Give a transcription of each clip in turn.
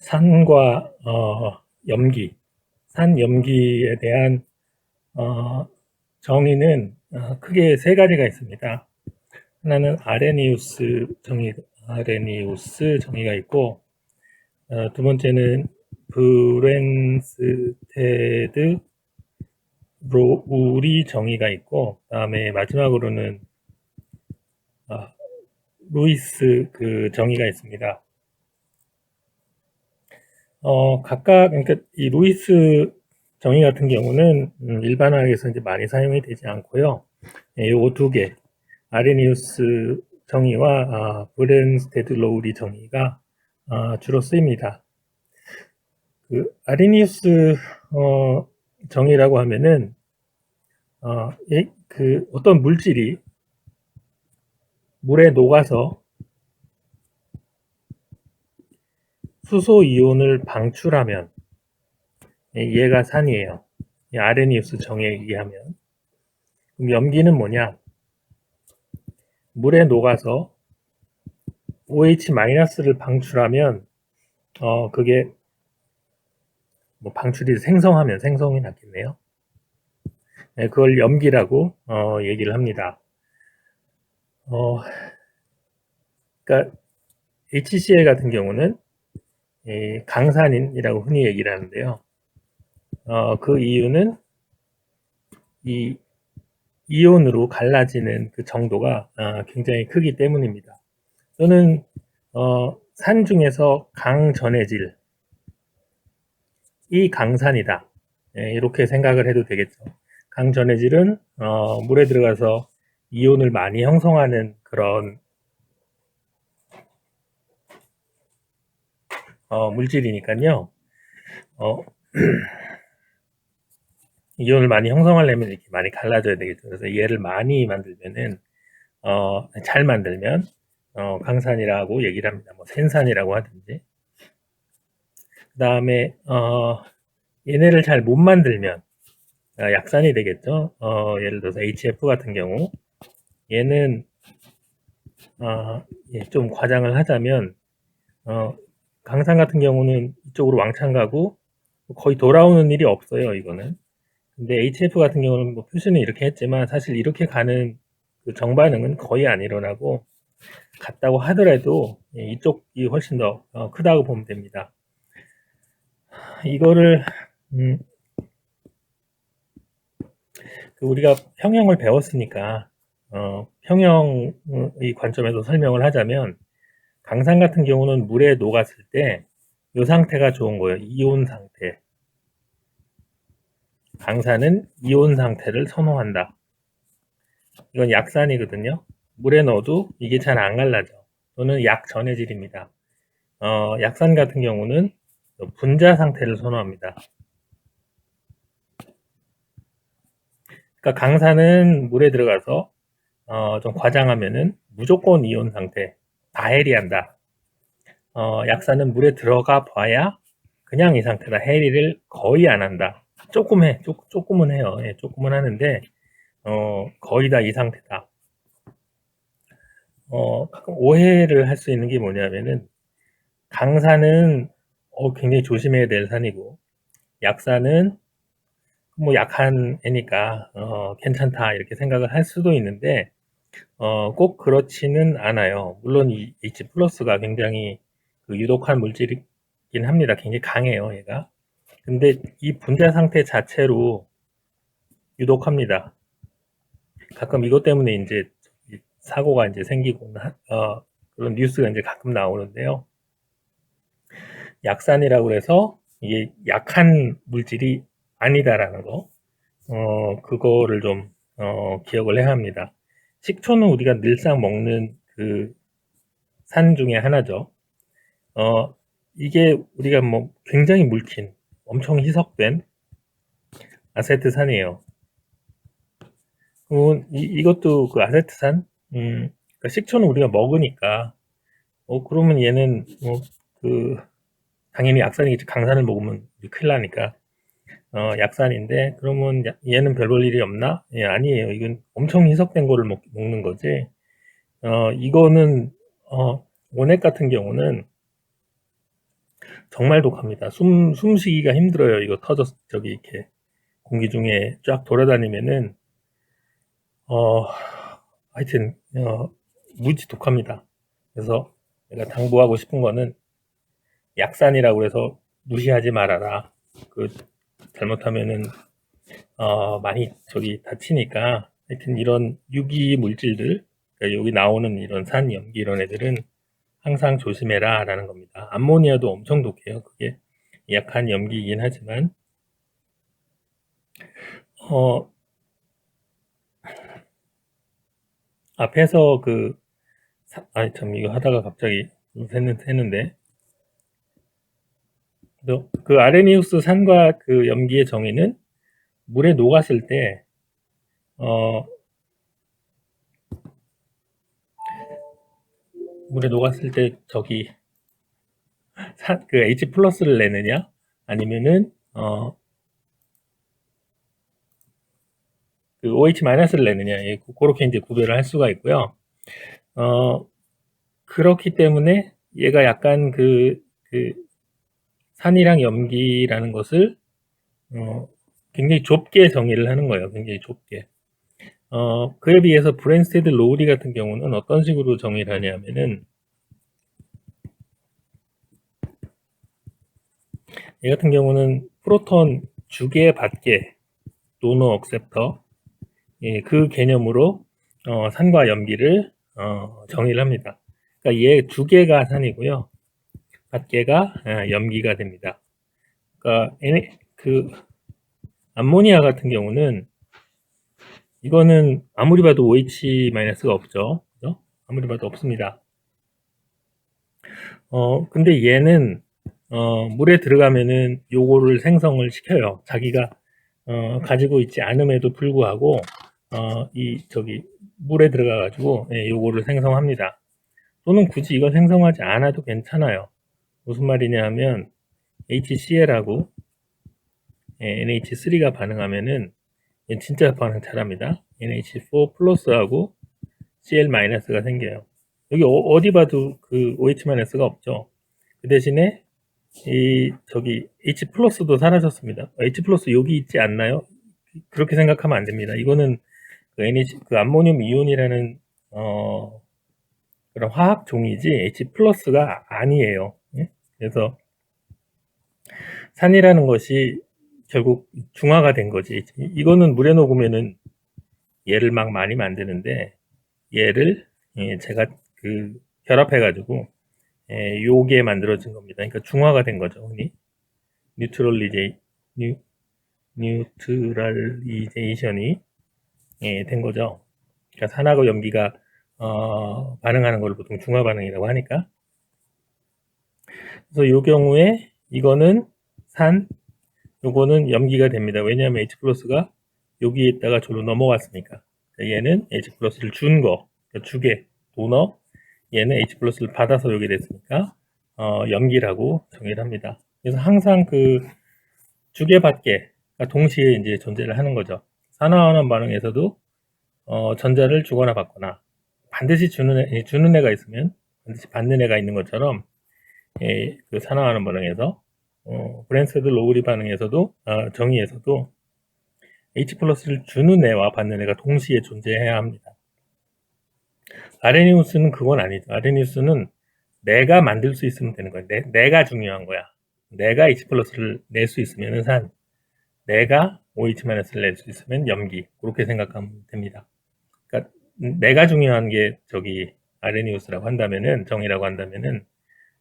산과 염기, 산 염기에 대한 정의는 크게 세 가지가 있습니다. 하나는 아레니우스 정의가 있고, 두 번째는 브랜스테드 로우리 정의가 있고, 다음에 마지막으로는 루이스 그 정의가 있습니다. 각각, 그러니까 이 루이스 정의 같은 경우는 일반화에서 이제 많이 사용이 되지 않고요. 요거 두 개, 아레니우스 정의와 브랜스테드 로우리 정의가 주로 쓰입니다. 그 아레니우스 정의라고 하면은 그 어떤 물질이 물에 녹아서 수소 이온을 방출하면 얘가 산이에요. 아레니우스 정의에 의하면. 그럼 염기는 뭐냐? 물에 녹아서 OH-를 방출하면 그게 뭐 방출이 생성이 낫겠네요. 네, 그걸 염기라고 얘기를 합니다. 그러니까 HCl 같은 경우는 강산인이라고 흔히 얘기를 하는데요. 그 이유는 이 이온으로 갈라지는 그 정도가 굉장히 크기 때문입니다. 또는 산 중에서 강전해질이 강산이다. 이렇게 생각을 해도 되겠죠. 강전해질은 물에 들어가서 이온을 많이 형성하는 그런 물질이니까요. 이온을 많이 형성하려면 이렇게 많이 갈라져야 되겠죠. 그래서 얘를 많이 만들면은 잘 만들면 강산이라고 얘기를 합니다. 뭐 센산이라고 하든지. 그 다음에 얘네를 잘 못 만들면 약산이 되겠죠. 예를 들어서 HF 같은 경우 얘는 좀 과장을 하자면 강산 같은 경우는 이쪽으로 왕창 가고 거의 돌아오는 일이 없어요. 이거는. 근데 HF 같은 경우는 뭐 표시는 이렇게 했지만 사실 이렇게 가는 그 정반응은 거의 안 일어나고 같다고 하더라도 이쪽이 훨씬 더 크다고 보면 됩니다. 이거를 우리가 평형을 배웠으니까 평형의 관점에서 설명을 하자면 강산 같은 경우는 물에 녹았을 때 이 상태가 좋은 거예요. 이온 상태. 강산은 이온 상태를 선호한다. 이건 약산이거든요. 물에 넣어도 이게 잘 안 갈라져. 또는 약전해질입니다. 약산 같은 경우는 분자 상태를 선호합니다. 그러니까 강산은 물에 들어가서 좀 과장하면은 무조건 이온 상태, 다 해리한다. 약산은 물에 들어가 봐야 그냥 이 상태다. 해리를 거의 안 한다. 조금 해, 조금은 해요. 예, 조금은 하는데 거의 다 이 상태다. 가끔 오해를 할 수 있는 게 뭐냐면은 강산은 굉장히 조심해야 될 산이고 약산은 뭐 약한 애니까 괜찮다 이렇게 생각을 할 수도 있는데 꼭 그렇지는 않아요. 물론 이 H 플러스가 굉장히 그 유독한 물질이긴 합니다. 굉장히 강해요, 얘가. 근데 이 분자 상태 자체로 유독합니다. 가끔 이것 때문에 이제 사고가 이제 생기고 그런 뉴스가 이제 가끔 나오는데요. 약산이라고 해서 이게 약한 물질이 아니다라는 거, 그거를 좀 기억을 해야 합니다. 식초는 우리가 늘상 먹는 그 산 중에 하나죠. 이게 우리가 뭐 굉장히 묽힌 엄청 희석된 아세트산이에요. 이것도 그 아세트산, 그러니까 식초는 우리가 먹으니까, 그러면 얘는 당연히 약산이겠지. 강산을 먹으면 큰일 나니까. 약산인데, 그러면 얘는 별 볼 일이 없나? 예, 아니에요. 이건 엄청 희석된 거를 먹는 거지. 이거는, 원액 같은 경우는 정말 독합니다. 숨쉬기가 힘들어요. 이거 저기 이렇게 공기 중에 쫙 돌아다니면은, 하여튼, 무지 독합니다. 그래서 내가 당부하고 싶은 거는 약산이라고 해서 무시하지 말아라. 잘못하면은, 많이 저기 다치니까, 하여튼 이런 유기 물질들, 그러니까 여기 나오는 이런 산, 염기 이런 애들은 항상 조심해라 라는 겁니다. 암모니아도 엄청 독해요. 그게 약한 염기이긴 하지만, 앞에서 참, 이거 하다가 갑자기 했는데, 그 아레니우스 산과 그 염기의 정의는 물에 녹았을 때, 어, 물에 녹았을 때 저기, 그 H 플러스를 내느냐, 아니면은, 그 OH 마이너스를 내느냐, 그렇게 이제 구별을 할 수가 있고요. 그렇기 때문에 얘가 약간 산이랑 염기라는 것을, 굉장히 좁게 정의를 하는 거예요. 굉장히 좁게. 그에 비해서 브랜스테드 로우리 같은 경우는 어떤 식으로 정의를 하냐면은, 얘 같은 경우는 프로톤 주계 받계 도너 억셉터, 그 개념으로 산과 염기를 정의를 합니다. 그러니까 얘 두 개가 산이고요, 받계가 염기가 됩니다. 그러니까 암모니아 같은 경우는, 이거는 아무리 봐도 OH-가 없죠. 그죠? 아무리 봐도 없습니다. 근데 얘는 물에 들어가면은 요거를 생성을 시켜요. 자기가 가지고 있지 않음에도 불구하고 물에 들어가 가지고 요거를 생성합니다. 또는 굳이 이걸 생성하지 않아도 괜찮아요. 무슨 말이냐 하면 HCl하고 NH3가 반응하면은 얘는 진짜 반응 잘합니다. NH4 플러스하고 Cl-가 생겨요. 여기 어디 봐도 그 OH-가 없죠. 그 대신에 H 플러스도 사라졌습니다. H 플러스 여기 있지 않나요? 그렇게 생각하면 안 됩니다. 이거는 그 암모늄 이온이라는 그런 화학 종이지 H 플러스가 아니에요. 예? 그래서 산이라는 것이 결국 중화가 된 거지. 이거는 물에 녹으면은 얘를 막 많이 만드는데, 얘를 제가 결합해가지고 요게 만들어진 겁니다. 그러니까 중화가 된 거죠. 흔히 뉴트럴리제이션이 된 거죠. 그러니까 산하고 염기가 반응하는 걸 보통 중화 반응이라고 하니까. 그래서 이 경우에 이거는 산, 요거는 염기가 됩니다. 왜냐하면 H 플러스가 여기에 있다가 저로 넘어갔으니까. 얘는 H 플러스를 준 거, 그러니까 주게 도너, 얘는 H 플러스를 받아서 여기 됐으니까 염기라고 정의를 합니다. 그래서 항상 주게 받게가 동시에 이제 존재를 하는 거죠. 산화환원 반응에서도 전자를 주거나 받거나, 반드시 주는 애가 있으면 반드시 받는 애가 있는 것처럼, 그 산화환원 반응에서 브랜스테드 로우리 반응에서도 정의에서도 H 플러스를 주는 애와 받는 애가 동시에 존재해야 합니다. 아레니우스는 그건 아니죠. 아레니우스는 내가 만들 수 있으면 되는 거야. 내가 중요한 거야. 내가 H 플러스를 낼 수 있으면 산, 내가 OH-를 낼 수 있으면 염기, 그렇게 생각하면 됩니다. 그러니까 내가 중요한 게 아레니우스라고 한다면은, 정의라고 한다면은,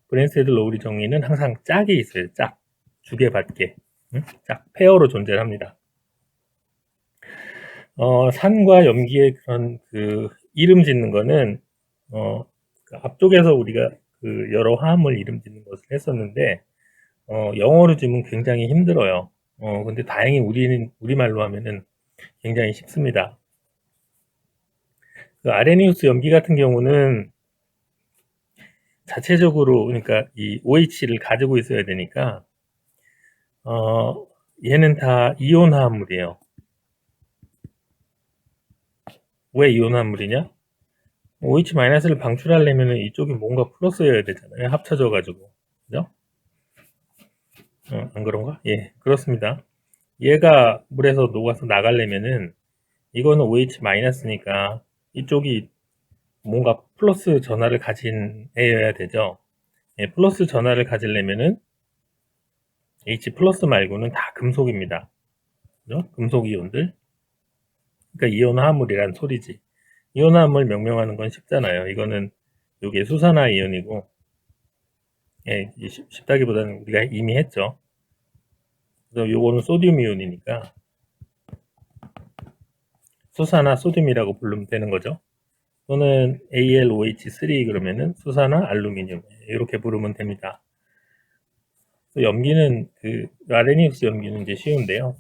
브랜스테드 로우리 정의는 항상 짝이 있어요. 짝, 주게 받게, 짝, 페어로 존재를 합니다. 산과 염기의 그런 이름 짓는 거는, 앞쪽에서 우리가 여러 화합물 이름 짓는 것을 했었는데, 영어로 지면 굉장히 힘들어요. 근데 다행히 우리말로 하면은 굉장히 쉽습니다. 아레니우스 염기 같은 경우는 자체적으로, 그러니까 이 OH를 가지고 있어야 되니까, 얘는 다 이온 화합물이에요. 왜 이온 화합물이냐? OH-를 방출하려면 이쪽이 뭔가 플러스여야 되잖아요. 합쳐져가지고. 그죠? 안 그런가? 예, 그렇습니다. 얘가 물에서 녹아서 나가려면은 이거는 OH-니까 이쪽이 뭔가 플러스 전하를 가진 애여야 되죠. 예, 플러스 전하를 가지려면은 H 플러스 말고는 다 금속입니다. 그죠? 금속 이온들. 그러니까 이온화합물이란 소리지. 이온화합물 명명하는 건 쉽잖아요. 이거는 이게 수산화 이온이고, 예, 쉽다기보다는 우리가 이미 했죠. 그래서 요거는 소듐 이온이니까 수산화 소듐이라고 부르면 되는 거죠. 또는 AlOH3 그러면은 수산화 알루미늄 이렇게 부르면 됩니다. 염기는 그 아레니우스 염기는 이제 쉬운데요.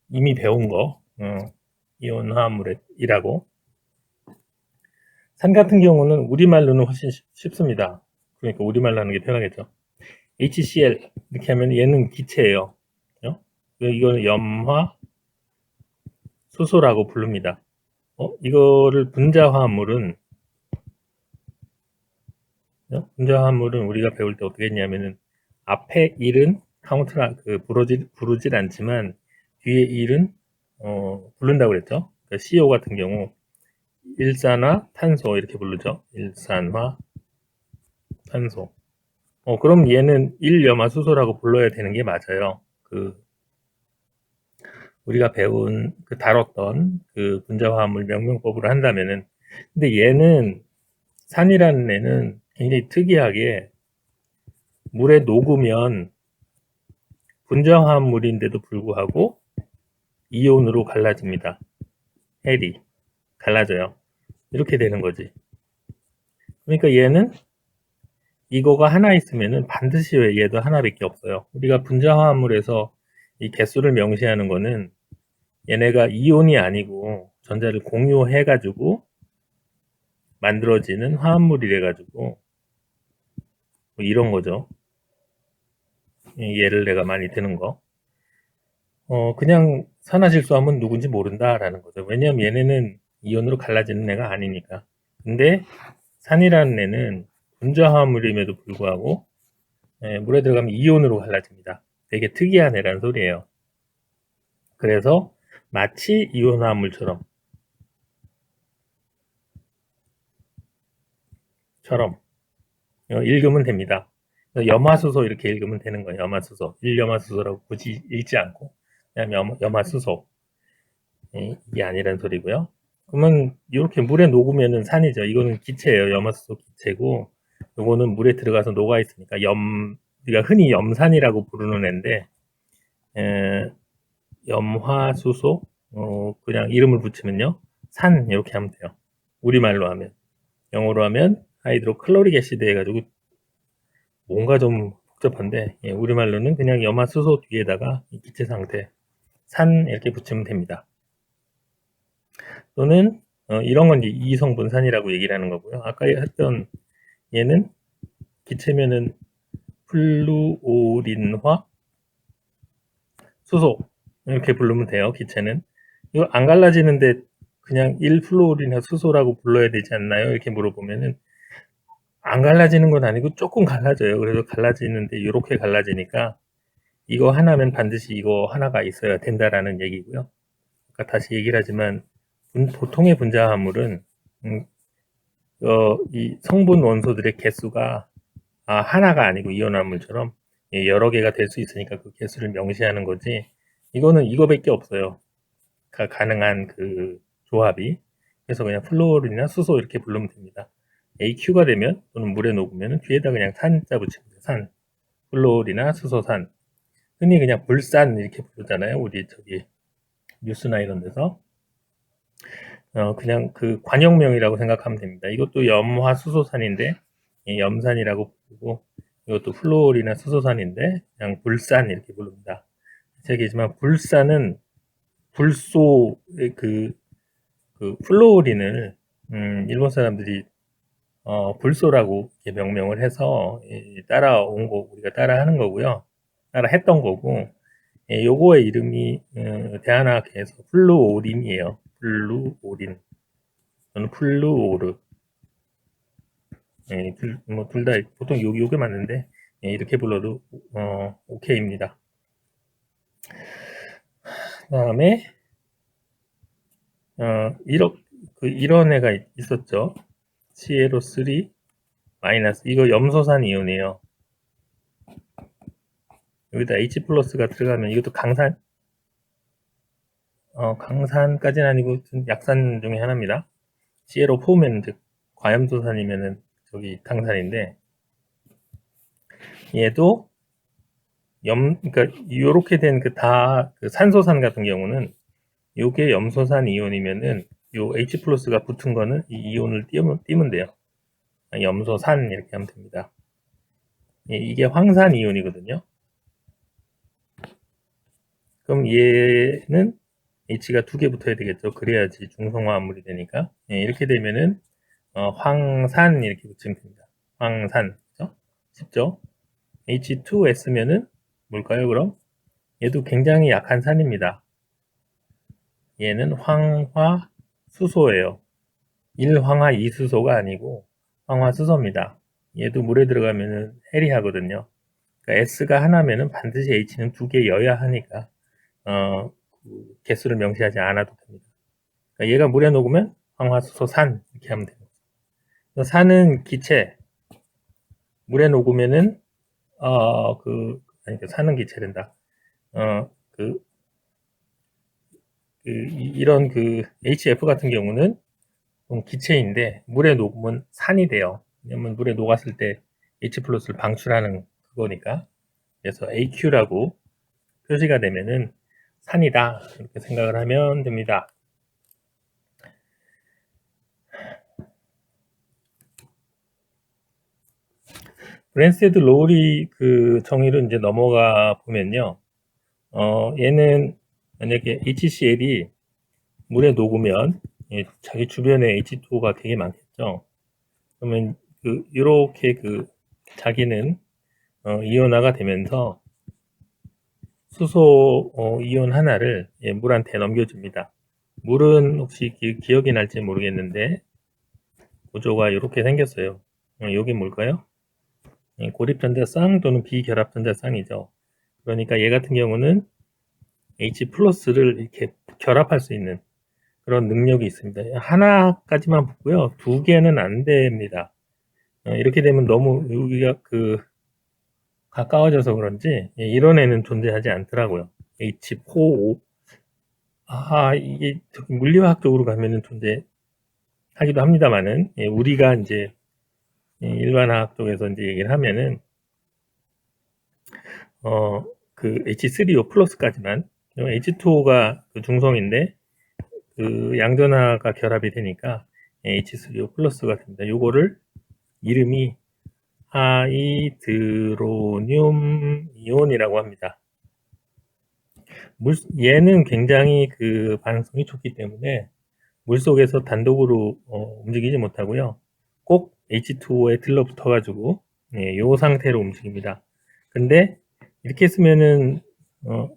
이미 배운 거 이온 화합물이라고. 산 같은 경우는 우리말로는 훨씬 쉽습니다. 그러니까 우리말로 하는 게 편하겠죠. HCl 이렇게 하면 얘는 기체예요. 이거는 염화 수소라고 부릅니다. 이거를 분자화합물은 우리가 배울 때 어떻게 했냐면은 앞에 1은 카운트라 부르질 않지만 뒤에 1은 부른다고 그랬죠. 그러니까 CO 같은 경우 일산화 탄소 이렇게 부르죠. 일산화 탄소. 그럼 얘는 1염화수소라고 불러야 되는 게 맞아요. 우리가 배운 다뤘던 분자화합물 명명법으로 한다면은. 근데 얘는 산이라는 애는 굉장히 특이하게 물에 녹으면 분자화합물인데도 불구하고 이온으로 갈라집니다. 헬이 갈라져요. 이렇게 되는 거지. 그러니까 얘는 이거가 하나 있으면은 반드시 왜 얘도 하나밖에 없어요. 우리가 분자화합물에서 이 개수를 명시하는 거는 얘네가 이온이 아니고 전자를 공유해가지고 만들어지는 화합물이래가지고 뭐 이런 거죠. 예를 내가 많이 드는 거. 그냥 산화질소하면 누군지 모른다라는 거죠. 왜냐하면 얘네는 이온으로 갈라지는 애가 아니니까. 근데 산이라는 애는 분자화합물임에도 불구하고 물에 들어가면 이온으로 갈라집니다. 되게 특이한 애라는 소리예요. 그래서 마치 이온화합물처럼 읽으면 됩니다. 염화수소 이렇게 읽으면 되는 거예요. 염화수소. 1염화수소라고 굳이 읽지 않고 그냥 염화수소. 이게 아니란 소리고요. 그러면 이렇게 물에 녹으면은 산이죠. 이거는 기체예요. 염화수소 기체고 이거는 물에 들어가서 녹아 있으니까 우리가 흔히 염산이라고 부르는 애인데 염화수소 그냥 이름을 붙이면요. 산 이렇게 하면 돼요. 우리말로 하면. 영어로 하면 하이드로클로릭 애시드 해가지고 뭔가 좀 복잡한데 우리말로는 그냥 염화수소 뒤에다가 기체 상태 산 이렇게 붙이면 됩니다. 또는 이런 건 이제 이성분산이라고 얘기를 하는 거고요. 아까 했던 얘는 기체면은 플루오린화 수소 이렇게 부르면 돼요. 기체는 이거 안 갈라지는데 그냥 1플루오린화 수소라고 불러야 되지 않나요? 이렇게 물어보면은 안 갈라지는 건 아니고 조금 갈라져요. 그래서 갈라지는데 이렇게 갈라지니까 이거 하나면 반드시 이거 하나가 있어야 된다라는 얘기고요. 아까 다시 얘기를 하지만 보통의 분자화합물은 이 성분 원소들의 개수가 하나가 아니고 이온화물처럼 여러 개가 될 수 있으니까 그 개수를 명시하는 거지. 이거는 이거밖에 없어요. 가능한 조합이. 그래서 그냥 플루오린이나 수소 이렇게 부르면 됩니다. AQ가 되면 또는 물에 녹으면 뒤에다 그냥 산자 붙이면 돼요. 산. 플루오린이나 수소산. 흔히 그냥 불산 이렇게 부르잖아요. 우리 저기 뉴스나 이런 데서. 그냥 관용명이라고 생각하면 됩니다. 이것도 염화수소산인데 염산이라고 부르고 이것도 플루오린이나 수소산인데 그냥 불산 이렇게 부릅니다. 책이지만 불산은 불소의 플루오린을 일본 사람들이 불소라고 이렇게 명명을 해서 따라온 거 우리가 따라하는 거고요. 따라했던 거고 요거의 이름이 대한학회에서 플루오린이에요. 플루오린. 저는 플루오르. 둘 다 보통 요게 맞는데 예, 이렇게 불러도 오케이입니다. 그 다음에 이런 애가 있었죠. ClO3 마이너스, 이거 염소산 이온이에요. 여기다 H 플러스가 들어가면 이것도 강산까지는 아니고 약산 중에 하나입니다. ClO4면 즉 과염소산이면은 저기 강산인데, 얘도 그러니까 요렇게 된 그 산소산 같은 경우는 요게 염소산 이온이면은 요 H 플러스가 붙은 거는 이 이온을 띄면 돼요. 염소산 이렇게 하면 됩니다. 예, 이게 황산 이온이거든요. 그럼 얘는 H가 2개 붙어야 되겠죠. 그래야지 중성화 합물이 되니까. 예, 이렇게 되면은 황산 이렇게 붙이면 됩니다. 황산. 그죠? 쉽죠? H2S면은 뭘까요, 그럼? 얘도 굉장히 약한 산입니다. 얘는 황화수소예요. 1황화 2수소가 아니고 황화수소입니다. 얘도 물에 들어가면은 해리하거든요. 그러니까 S가 하나면은 반드시 H는 2개여야 하니까 그 개수를 명시하지 않아도 됩니다. 그러니까 얘가 물에 녹으면 황화수소산 이렇게 하면 됩니다. 산은 기체, 물에 녹으면은 산은 기체된다. 어, 그, 이런 HF 같은 경우는 기체인데 물에 녹으면 산이 돼요. 왜냐면 물에 녹았을 때 H 플러스를 방출하는 그거니까. 그래서 AQ라고 표시가 되면은 산이다 이렇게 생각을 하면 됩니다. 브랜세드 로우리 그 정의로 이제 넘어가 보면요. 얘는 만약에 HCl이 물에 녹으면 자기 주변에 H2O가 되게 많겠죠. 그러면 이렇게 자기는 이온화가 되면서 수소 이온 하나를 물한테 넘겨줍니다. 물은 혹시 기억이 날지 모르겠는데 구조가 이렇게 생겼어요. 이게 뭘까요? 고립전자쌍 또는 비결합전자쌍이죠. 그러니까 얘 같은 경우는 H 플러스를 이렇게 결합할 수 있는 그런 능력이 있습니다. 하나까지만 붙고요. 2개는 안 됩니다. 이렇게 되면 너무 여기가 가까워져서 그런지 이런 애는 존재하지 않더라고요. H4O. 이게 물리화학적으로 가면은 존재하기도 합니다만은 우리가 이제 일반화학 쪽에서 이제 얘기를 하면은 H3O 플러스까지만, H2O가 중성인데 양전화가 결합이 되니까 H3O 플러스가 됩니다. 요거를 이름이 하이드로늄 이온이라고 합니다. 얘는 굉장히 반응성이 좋기 때문에 물속에서 단독으로 움직이지 못하고요. 꼭 H2O에 들러붙어 가지고 요 상태로 움직입니다. 근데 이렇게 쓰면은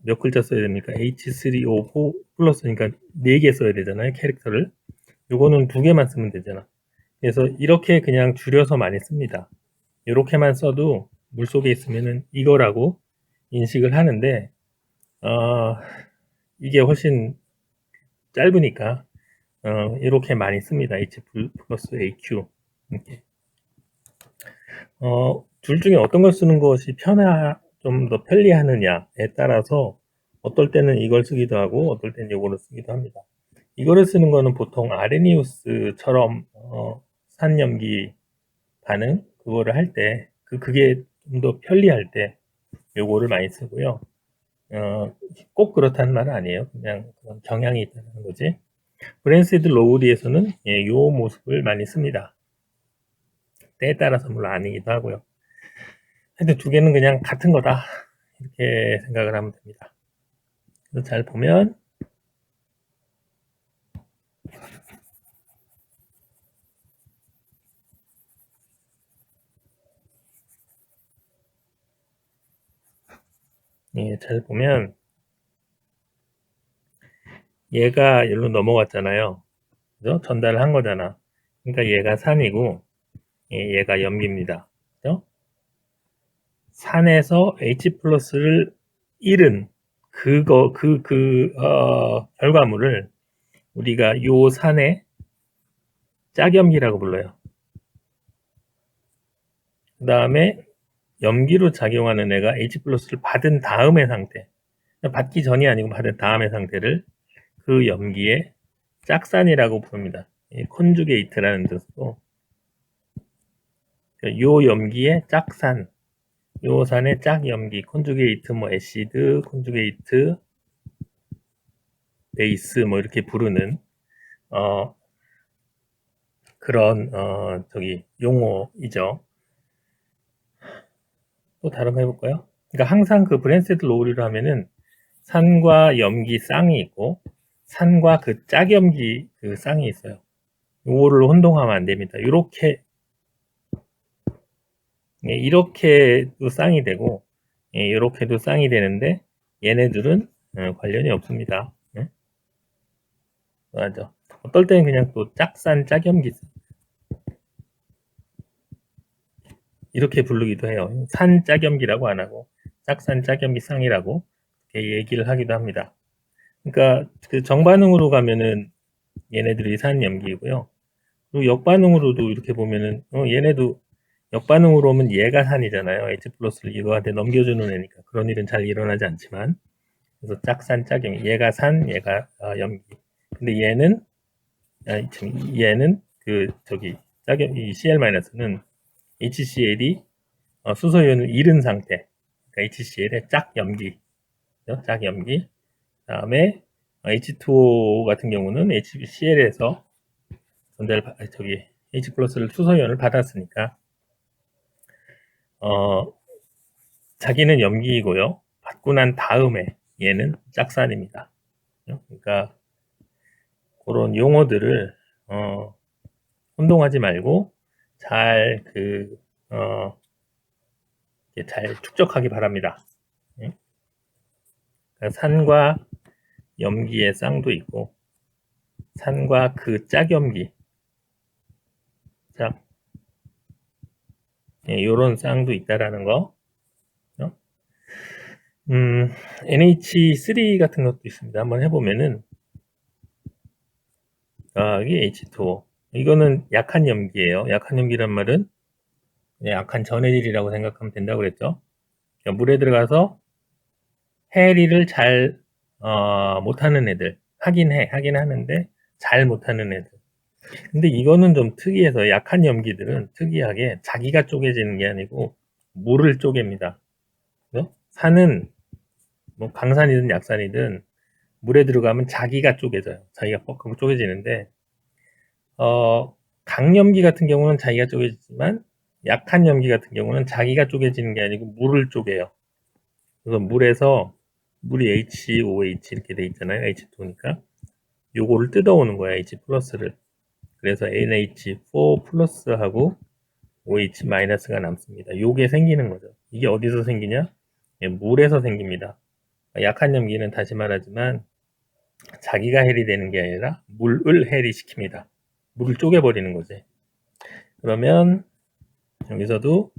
몇 글자 써야 됩니까? H3O4 플러스니까 4개 써야 되잖아요, 캐릭터를. 요거는 2개만 쓰면 되잖아. 그래서 이렇게 그냥 줄여서 많이 씁니다. 이렇게만 써도 물속에 있으면은 이거라고 인식을 하는데 이게 훨씬 짧으니까 이렇게 많이 씁니다. H 플러스 AQ. 이렇게. 둘 중에 어떤 걸 쓰는 것이 좀 더 편리하느냐에 따라서 어떨 때는 이걸 쓰기도 하고 어떨 때는 이거를 쓰기도 합니다. 이거를 쓰는 거는 보통 아레니우스처럼 산염기 반응 그거를 할 때 그게 좀 더 편리할 때 요거를 많이 쓰고요. 꼭 그렇다는 말은 아니에요. 그냥 그런 경향이 있다는 거지. 브랜시드 로우리에서는 요 모습을 많이 씁니다. 때에 따라서 물론 아니기도 하고요. 하여튼 2개는 그냥 같은 거다 이렇게 생각을 하면 됩니다. 그래서 잘 보면 잘 보면 얘가 여기로 넘어갔잖아요. 그죠? 전달을 한 거잖아. 그러니까 얘가 산이고 얘가 염기입니다. 그죠? 산에서 H 플러스를 잃은 결과물을 우리가 요 산의 짝염기라고 불러요. 그 다음에 염기로 작용하는 애가 H 플러스를 받은 다음의 상태, 받기 전이 아니고 받은 다음의 상태를 그 염기의 짝산이라고 부릅니다. 콘주게이트라는 뜻으로 요 염기의 짝산, 요 산의 짝염기, 콘주게이트, 뭐 애시드, 콘주게이트, 베이스 뭐 이렇게 부르는 그런 용어이죠. 또 다른 거 해볼까요? 그러니까 항상 그 브랜스테드 로우리로 하면은 산과 염기 쌍이 있고 산과 그 짝염기 그 쌍이 있어요. 요거를 혼동하면 안 됩니다. 이렇게도 쌍이 되고 이렇게도 쌍이 되는데 얘네들은 관련이 없습니다. 맞아. 어떨 때는 그냥 또 짝산 짝염기 이렇게 부르기도 해요. 산 짝염기라고 안 하고 짝산 짝염기 쌍이라고 이렇게 얘기를 하기도 합니다. 그러니까 그 정반응으로 가면은 얘네들이 산 염기이고요. 그리고 역반응으로도 이렇게 보면은 얘네도 역반응으로 오면 얘가 산이잖아요. H 플러스를 이거한테 넘겨주는 애니까 그런 일은 잘 일어나지 않지만 그래서 짝산 짝염기 얘가 산 얘가 염기. 근데 얘는 짝염 이 Cl-는 HCl이 수소이온을 잃은 상태. 그러니까 HCl의 짝염기. 짝염기. 다음에 H2O 같은 경우는 HCl에서 H 플러스를 수소이온을 받았으니까 자기는 염기이고요. 받고 난 다음에 얘는 짝산입니다. 그러니까 그런 용어들을 혼동하지 말고 잘 축적하기 바랍니다. 그러니까 산과 염기의 쌍도 있고 산과 그 짝염기 요런 쌍도 있다라는 거. NH3 같은 것도 있습니다. 한번 해보면은 이게 H2O 이거는 약한 염기예요. 약한 염기란 말은 약한 전해질이라고 생각하면 된다고 그랬죠. 그러니까 물에 들어가서 해리를 잘 못하는 애들 하긴 하는데 잘 못하는 애들. 근데 이거는 좀 특이해서 약한 염기들은 특이하게 자기가 쪼개지는 게 아니고 물을 쪼갭니다. 산은 뭐 강산이든 약산이든 물에 들어가면 자기가 쪼개져요. 자기가 뻑하고 쪼개지는데 강염기 같은 경우는 자기가 쪼개지지만 약한 염기 같은 경우는 자기가 쪼개지는 게 아니고 물을 쪼개요. 그래서 물이 HOH 이렇게 돼 있잖아요. H2니까 요거를 뜯어오는 거야. H 플러스를. 그래서 NH4 플러스하고 OH 마이너스가 남습니다. 요게 생기는 거죠. 이게 어디서 생기냐? 물에서 생깁니다. 약한 염기는 다시 말하지만 자기가 해리 되는 게 아니라 물을 해리 시킵니다. 물을 쪼개버리는 거지. 그러면 여기서도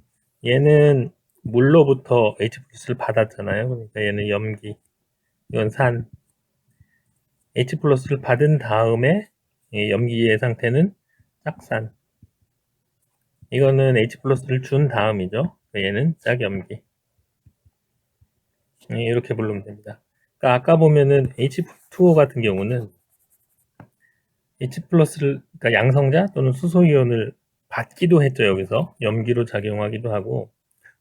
얘는 물로부터 H 플러스를 받았잖아요. 그러니까 얘는 염기, 이건 산. H 플러스를 받은 다음에 염기의 상태는 짝산. 이거는 H 플러스를 준 다음이죠. 얘는 짝염기. 이렇게 부르면 됩니다. 그러니까 아까 보면은 H2O 같은 경우는 H 플러스를, 그러니까 양성자 또는 수소이온을 받기도 했죠. 여기서 염기로 작용하기도 하고,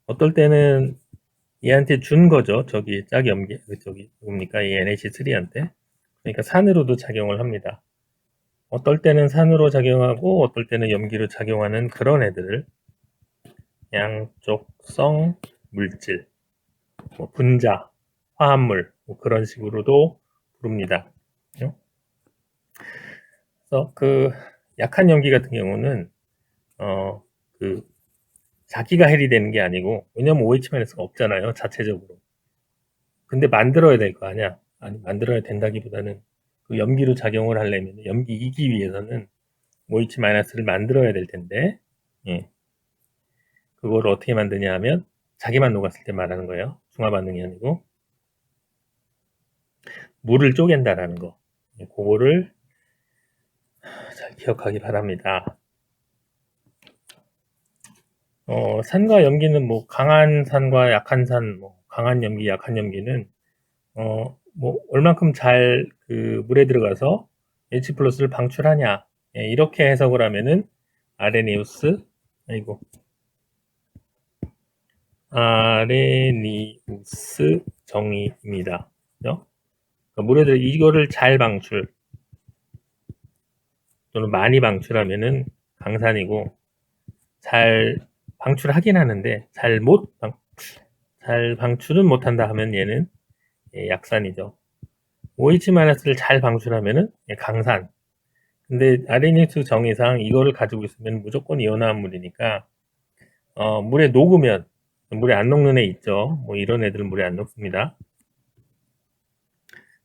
어떨 때는 얘한테 준 거죠. 짝염기, 뭡니까? 이 NH3한테. 그러니까 산으로도 작용을 합니다. 어떨 때는 산으로 작용하고, 어떨 때는 염기로 작용하는 그런 애들을 양쪽성 물질, 뭐 분자, 화합물, 뭐 그런 식으로도 부릅니다. 그래서 약한 염기 같은 경우는 자기가 해리 되는 게 아니고, 왜냐면 OH-가 없잖아요, 자체적으로. 근데 만들어야 될 거 아니야. 아니, 만들어야 된다기보다는 그 염기로 작용을 하려면, 염기이기 위해서는 OH-를 만들어야 될 텐데, 그걸 어떻게 만드냐 하면, 자기만 녹았을 때 말하는 거예요. 중화 반응이 아니고. 물을 쪼갠다라는 거. 그거를 잘 기억하기 바랍니다. 산과 염기는 뭐 강한 산과 약한 산, 뭐 강한 염기, 약한 염기는 뭐 얼만큼 잘 그 물에 들어가서 H 플러스를 방출하냐, 이렇게 해석을 하면은 아레니우스 정의입니다. 그죠? 그러니까 물에 들어 이거를 잘 방출 또는 많이 방출하면은 강산이고, 잘 방출하긴 하는데 잘 방출은 못한다 하면 얘는 약산이죠. OH-를 잘 방출하면은 강산. 근데 아레니우스 정의상 이거를 가지고 있으면 무조건 이온화한 물이니까 물에 녹으면, 물에 안 녹는 애 있죠. 뭐 이런 애들은 물에 안 녹습니다.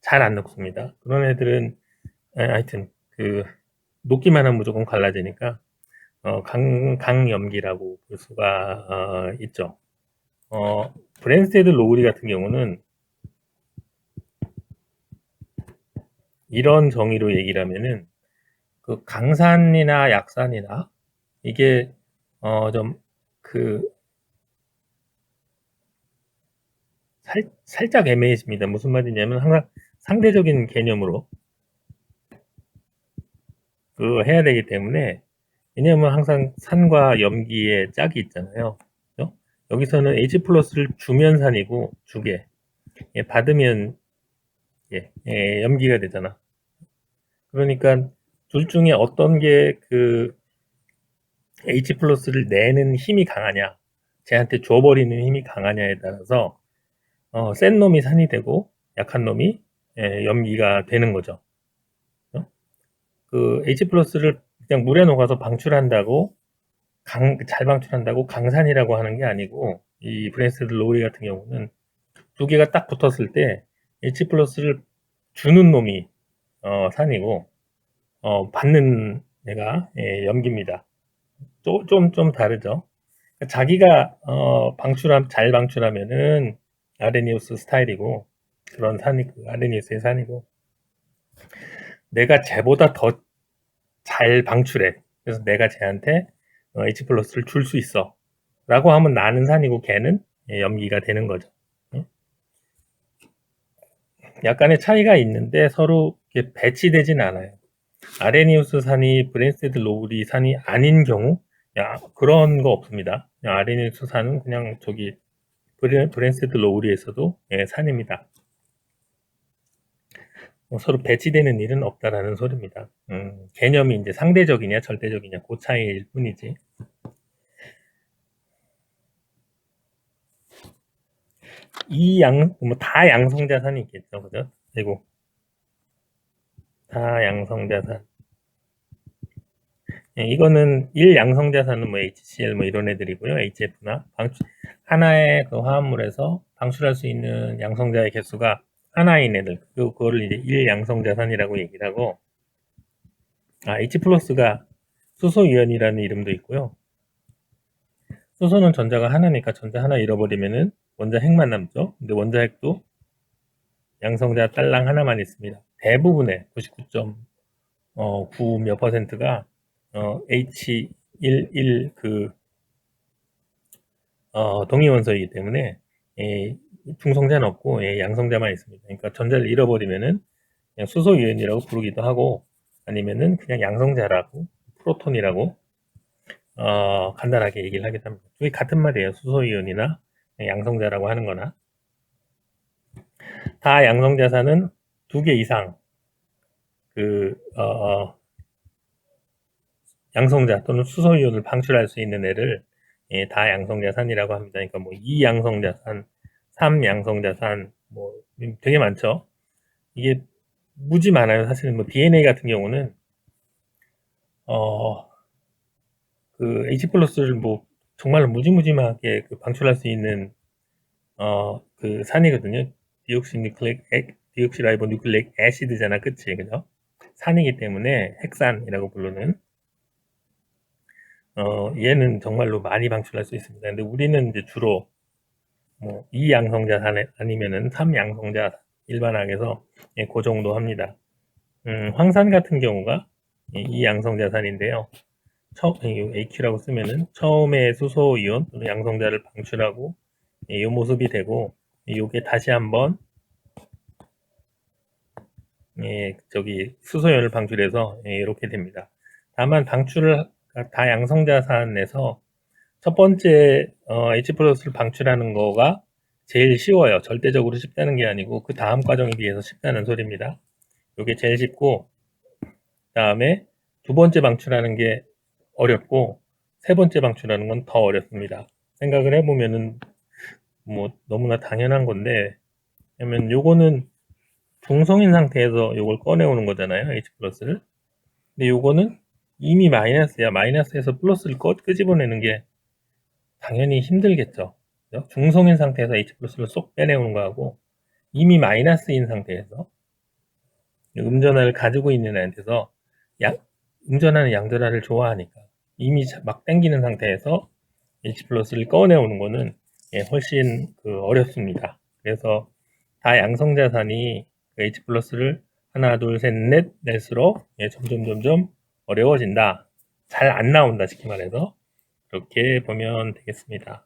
잘 안 녹습니다. 그런 애들은 하여튼 그 녹기만 하면 무조건 갈라지니까 강염기라고 볼 수가 있죠. 브랜스테드 로우리 같은 경우는 이런 정의로 얘기를 하면은 그 강산이나 약산이나 이게 좀 그 살짝 애매해집니다. 무슨 말이냐면 항상 상대적인 개념으로 그 해야 되기 때문에, 왜냐하면 항상 산과 염기의 짝이 있잖아요. 그죠? 여기서는 H 플러스를 주면 산이고 주게 받으면 염기가 되잖아. 그러니까 둘 중에 어떤 게 그 H 플러스를 내는 힘이 강하냐, 쟤한테 줘버리는 힘이 강하냐에 따라서 센 놈이 산이 되고 약한 놈이 염기가 되는 거죠. 그 H 플러스를 그냥 물에 녹아서 방출한다고 잘 방출한다고 강산이라고 하는 게 아니고, 이 브랜스테드 로우리 같은 경우는 두 개가 딱 붙었을 때 H 플러스를 주는 놈이 산이고 받는 애가 염기입니다. 좀 다르죠. 자기가 잘 방출하면은 아레니우스 스타일이고, 그런 산이 아레니우스의 산이고, 내가 쟤보다 더 잘 방출해, 그래서 내가 쟤한테 H 플러스를 줄 수 있어 라고 하면 나는 산이고, 걔는 염기가 되는 거죠. 약간의 차이가 있는데 서로 배치되진 않아요. 아레니우스 산이 브랜스테드 로우리 산이 아닌 경우 그런 거 없습니다. 아레니우스 산은 그냥 저기 브랜스테드 로우리에서도 산입니다. 서로 배치되는 일은 없다라는 소리입니다. 개념이 이제 상대적이냐 절대적이냐 그 차이일 뿐이지. 다 양성자산이 있겠죠, 그죠? 그리고 다 양성자산. 이거는 1양성자산은 뭐 HCl 뭐 이런 애들이고요. HF나 하나의 그 화합물에서 방출할 수 있는 양성자의 개수가 하나인 애들, 그거를 이제 1양성자산이라고 얘기를 하고, H 플러스가 수소이온이라는 이름도 있고요. 수소는 전자가 하나니까 전자 하나 잃어버리면은 원자 핵만 남죠. 근데 원자 핵도 양성자 딸랑 하나만 있습니다. 대부분의 99.9 몇 퍼센트가 H11 동위원소이기 때문에 중성자는 없고 양성자만 있습니다. 그러니까 전자를 잃어버리면은 그냥 수소이온이라고 부르기도 하고, 아니면은 그냥 양성자라고, 프로톤이라고 간단하게 얘기를 하기도 합니다. 둘이 같은 말이에요. 수소이온이나 양성자라고 하는 거나. 다 양성자산은 2개 이상 그 양성자 또는 수소이온을 방출할 수 있는 애를 다 양성자산이라고 합니다. 그러니까 뭐 2양성자산, 3양성자산 뭐 되게 많죠. 이게 무지 많아요. 사실은 뭐 DNA 같은 경우는 그 H 플러스를 뭐 정말로 무지무지하게 방출할 수 있는 그 산이거든요. 디옥시라이보 뉴클레익 애시드잖아, 그치? 그죠? 산이기 때문에 핵산이라고 부르는 얘는 정말로 많이 방출할 수 있습니다. 근데 우리는 이제 주로 뭐 2양성자산 아니면은 3양성자산 일반항에서 그 정도 합니다. 황산 같은 경우가 2양성자산인데요. AQ라고 쓰면은 처음에 수소이온 또는 양성자를 방출하고 이 모습이 되고, 이게 다시 한번 수소이온을 방출해서 이렇게 됩니다. 다만 방출을 다양성자산에서 첫 번째 H 플러스를 방출하는 거가 제일 쉬워요. 절대적으로 쉽다는 게 아니고 그 다음 과정에 비해서 쉽다는 소리입니다. 이게 제일 쉽고, 다음에 두 번째 방출하는 게 어렵고 세 번째 방출하는 건 더 어렵습니다. 생각을 해보면은 뭐 너무나 당연한 건데, 왜냐면 요거는 중성인 상태에서 요걸 꺼내오는 거잖아요, H 플러스를. 근데 요거는 이미 마이너스야. 마이너스에서 플러스를 끄집어내는 게 당연히 힘들겠죠. 그죠? 중성인 상태에서 H 플러스를 쏙 빼내오는 거하고, 이미 마이너스인 상태에서 음전하를 가지고 있는 애한테서 음전하는 양전하를 좋아하니까 이미 막 땡기는 상태에서 H 플러스를 꺼내오는 거는 훨씬 어렵습니다. 그래서 다 양성자산이 H 플러스를 하나, 둘, 셋, 넷으로 점점 어려워진다. 잘 안 나온다, 쉽게 말해서. 그렇게 보면 되겠습니다.